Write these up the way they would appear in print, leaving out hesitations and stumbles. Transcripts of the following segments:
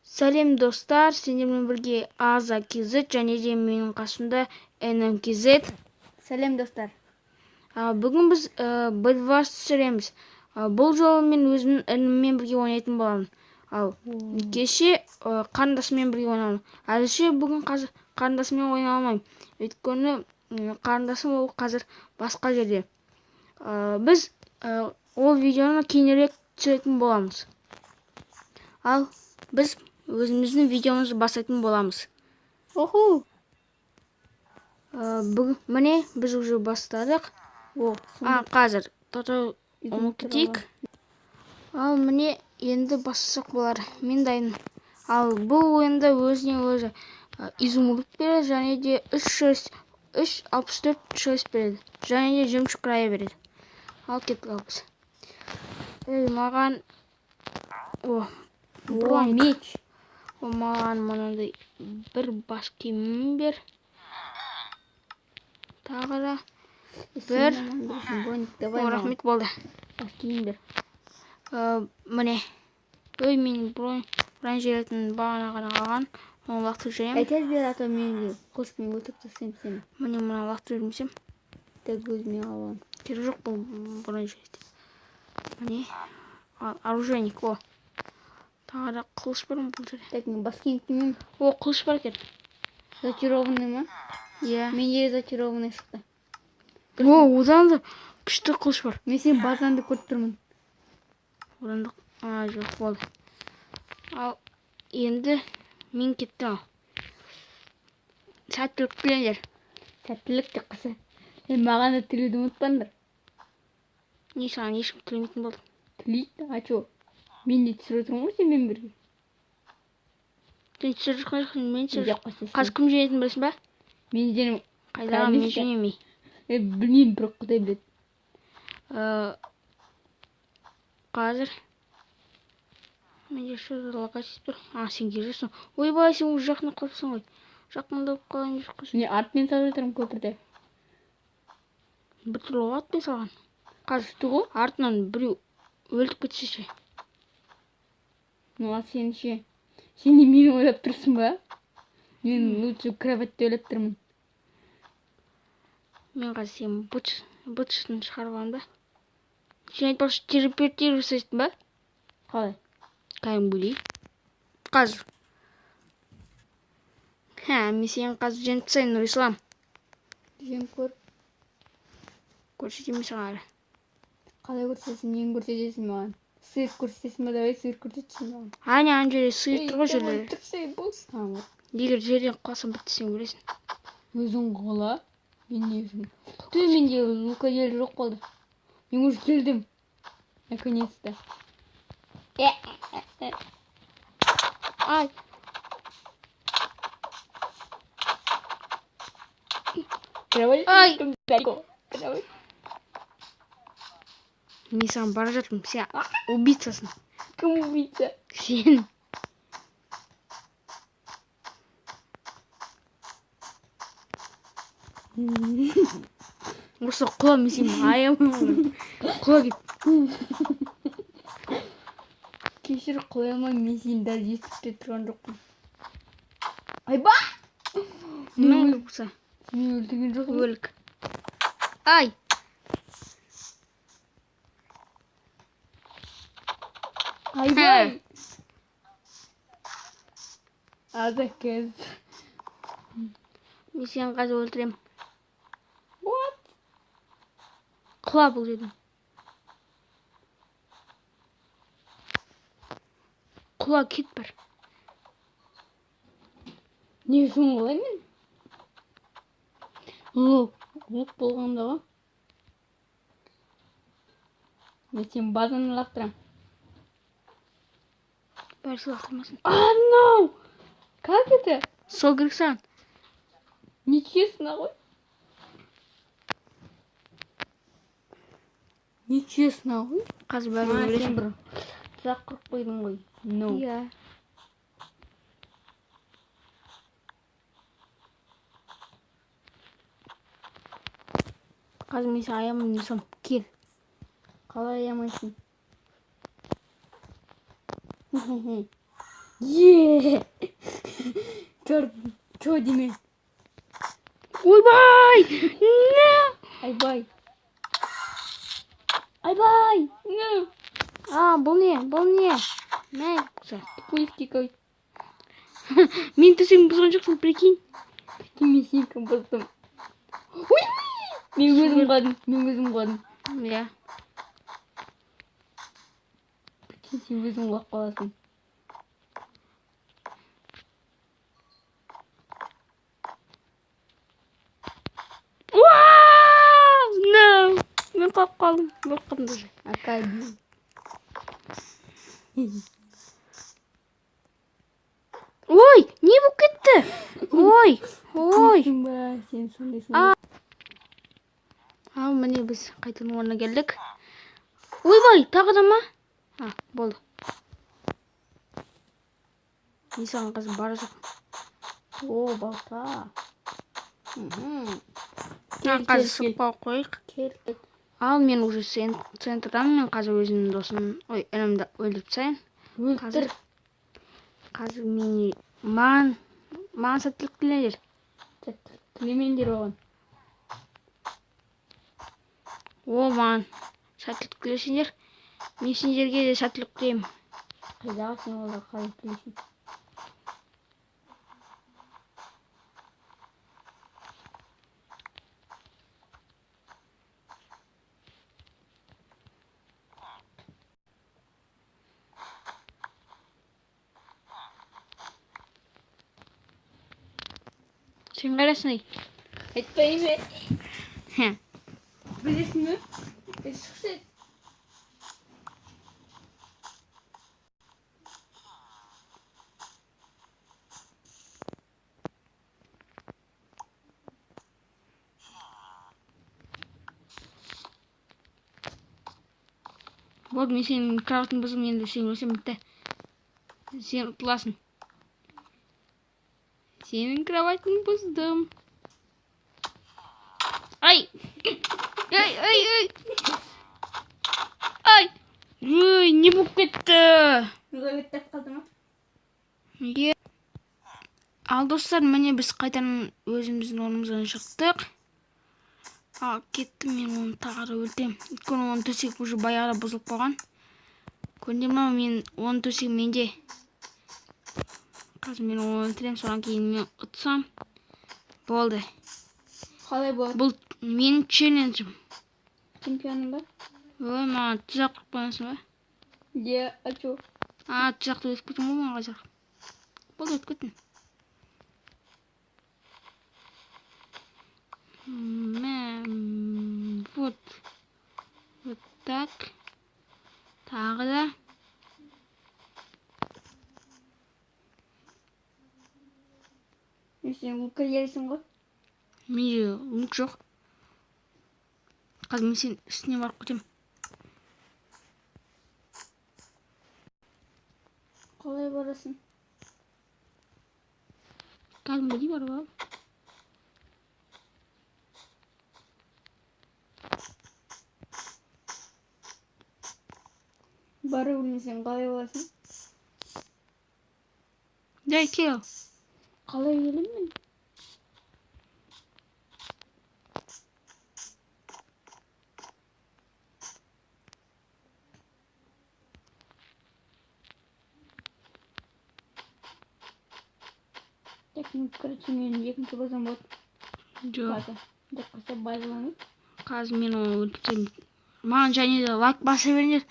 Сәлем достар, сендермен бірге Аза KZ және де менің қасымда NM KZ. Сәлем достар. Бүгін біз Bedwars түсіреміз. Бұл жолы мен өзімнің ініммен бірге ойнайтын боламын. Ал кеше қарындасыммен бірге ойнадым. Әлше бүгін қазір қарындасыммен ойнай алмаймын. Өйткені қарындасым ол қазір басқа жерде. Біз ол видеоны кейінірек түсіретін боламыз. Ал біз өзіміздің видеомызды бастайтын боламыз. Оху. Міне біз уже бастадық. Қазір тоты ұмып кетейік. Ал міне енді бастасақ болар. Мен дайын. Ал бұл ойында өзіне өзі изумруд береді және де 364 шесть береді. Және де жемшік края береді. Ал кеттік біз. Маған меч. Маған мынандай бір бас киімім бер. Тағы да бір. Рахмет болды. Бас киім бер. Міне. Менің бронь жеретін бағана ғана қалған. Оны лақтырып жіберемін. Айтады бер, ата мен қоспен өтіп тастаймын сені. Міне мұны лақтырып жібермесем. Тек өзіме аламын. Керегі жоқ бұл бронь жеретін. Міне. Оружейник. Тағы да қылыш бар ма бұл жерде? Так, мен бас киім кимеймін. Қылыш бар екен. Зачарованный ма? Иә. Менде зачарованный шықты. Одан да күшті қылыш бар. Мен сен базанды көріп тұрмын. Одан да жоқ болды. Ал енді мен кеттім. Сәттілік тілеңдер. Сәттілік те қысы. Маған да тілеуді ұмытпаңдар. Не саған ешкім тілемейтін болды? Тілейді? А чо? Мен де түсіріп отырмын ғой сенімен бірге. Сен түсіріп жатқан мен Жоқ, қазір кім жеңетінін білесің ба? Мен жеңем. Қайдағы мен жеңемей. Білмеймін, бірақ құдай біледі. Қазір менде что-то локация тұр. Сен келесің. Ойбай, сен уже жақында қалыпсың ғой. Жақында қалайын жоқ қашын. Не артмен салып жатырмын көпірде. Бір түрлі атпен салған. Қазір ғой. Артынан біреу өлтіп кетсе ше. Ну, сен ше. Сен де мені ойлап тұрсың ба? Мен лучше кроватьте ойлап тұрмын. Мен қазір сен бытшысын шығарғанда. Сен айтпақшы терапевтер жасайсың ба? Қалай? Кәдімгідей. Қазір. Мен сен қазір жеңіп тастайын, Нұрислам. Жем көр. Көрсетемін саған әлі. Қалай көрсетесің, нені көрсетесің маған? Сыр көрсетесің ба, давай сыр көрсетесің маған. Ана жерде сыр тұр ғой жерлері. Тұрсай болсын. Егер жерден қалсам бітті сен көресің. Өзің қала. Мен не өзім. Түй, менде лука елі жоқ болды. Мен уже келдім. Наконец-то. Ай. Ай. Мен саған бара жатырмын. Сен убийцасың. Кім убийца? Сен. Осы құла мен сені аямаймын. Құла кет. Кешір қойамай, мен сені даже естіп те тұрған жоқпын. Айба! Не өлік болса? Мен өлтірген жоқпын. Өлік. Ай! Айбай! Аза кез. Мен сені қазір өлтіремін. What? Құла бұл жерден. Құла кет бар. Не үшін қалай мен? Лук болғанда ғой. Мен сен базаны лақтырам. Бәрісі лақтырмасын. No! Как это? Сол керек саған. Нечестно ғой. Нечестно ғой. Қазір бәрі өлесің. Сен бір тұрақ құрып қойдың ғой. No. Иә. Қазір мен сені аямын десем, кел. Қалай аямайсың? Е. Чё деме? Ойбай! Не! Айбай. Айбай. Ну. Бұл не? Мә, Пуистикай. мен төсегім бұзған жоқсың, прикинь. Мен сенікін бұздым. Ой! Мен өзім қадым. Иә. Сен өзің құлап қаласың. No! Мен қалып қалдым. Қорқып даже. Акади. Ой, не болып кетті? Ой. Сен сондайсың. Ал, міне біз қайтадан орнына келдік. Ойбай, тағы да ма? Болды. Мен саған қазір бара жатырмын. О, балта. Қазір сұқпау қойық. Келдік. Ал, мен уже центрдамын. Мен қазір өзімнің досым, інімді өлтіріп тастайын. Өлтір. Қазір маған сәттілік тілеңдер. Тілемендер оған. Ол маған сәттілік тілесеңдер. Мен сендерге де сәттілік тілеймін. Қайдағы сен оларға қалай тілейсің? Сен қайдасың ей? Айтпаймын бе? Білесің бе? Шықсы. Болды, мен сенің кроватын бұздым, енді сен өлсем бітті. Сен ұтыласың. Сенің кроватын бұздым. Ай! Ай! Ой, не болып кетті? Мүгәбеттеп қалды ма? Е. Ал, достар, міне біз қайтадан өзіміздің орнымыздан шықтық. Ал, кеттім, мен оны тағы да өлтем. Өйткені оның төсегі уже баяғыда бұзылып қалған. Көрдіңдер ме, мен оның төсегі менде. Қазір мен оны өлтірем, содан кейін мен ұтсам. Болды. Қалай болады? Бұл менің челленджім. Чемпионың ба? Ой, маған тұзақ құрып қойасың ба? Де, ачу. Тұзақты өтіп кеттің ғой маған қазір. Болды, өтіп кеттің. Вот так. Тағы да. Сен лукка елсің ғой? Менде лук жоқ. Қазір мен сен үстіне барып кетем. Қалай барасың? Кәдімгідей барып ал. Бара білмесең қалай боласың? Дай, кел. Қалай келем мен? Короче, мен екінші базам болады. Жоқ. Деп қойса базаламын. Қазір мен оны өлтірсем. Маған және де лайк баса беріңдер.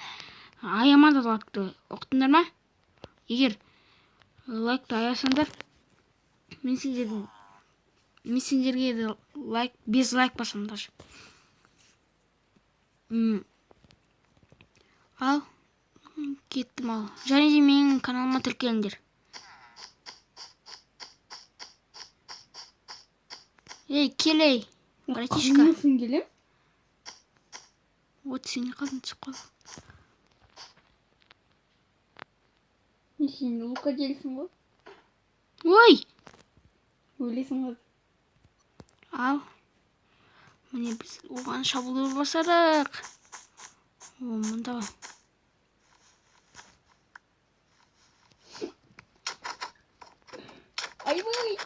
Аямады лайкты. Ұқтыңдар ма? Егер лайкты аясаңдар, мен сендерге де лайк, без лайк басамын даже. Ал, кеттім ал. Және де менің каналыма тіркеліңдер. Ей, келей. Братишка. Қанысың келем? Вот сен не қалдың түсіп қал. Сен лука делсің ғой? Ой! Өлесің ғой? Ал. Міне біз оған шабуыл басадық. О, мұнда. Айбай.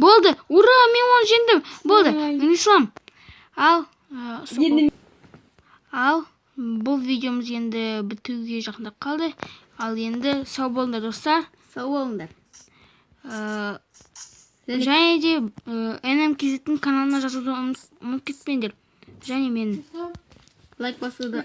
Болды. Ура, мен оны жеңдім. Болды. Ай. Мен ислам. Ал Енді Ал бұл видеомыз енді бітуге жақындап қалды. Ал енді сау болыңдар достар. сау болыңдар. Және де NMKZ-тің каналына жазуды ұмытып кетпеңдер. Және мен Лайк басуды.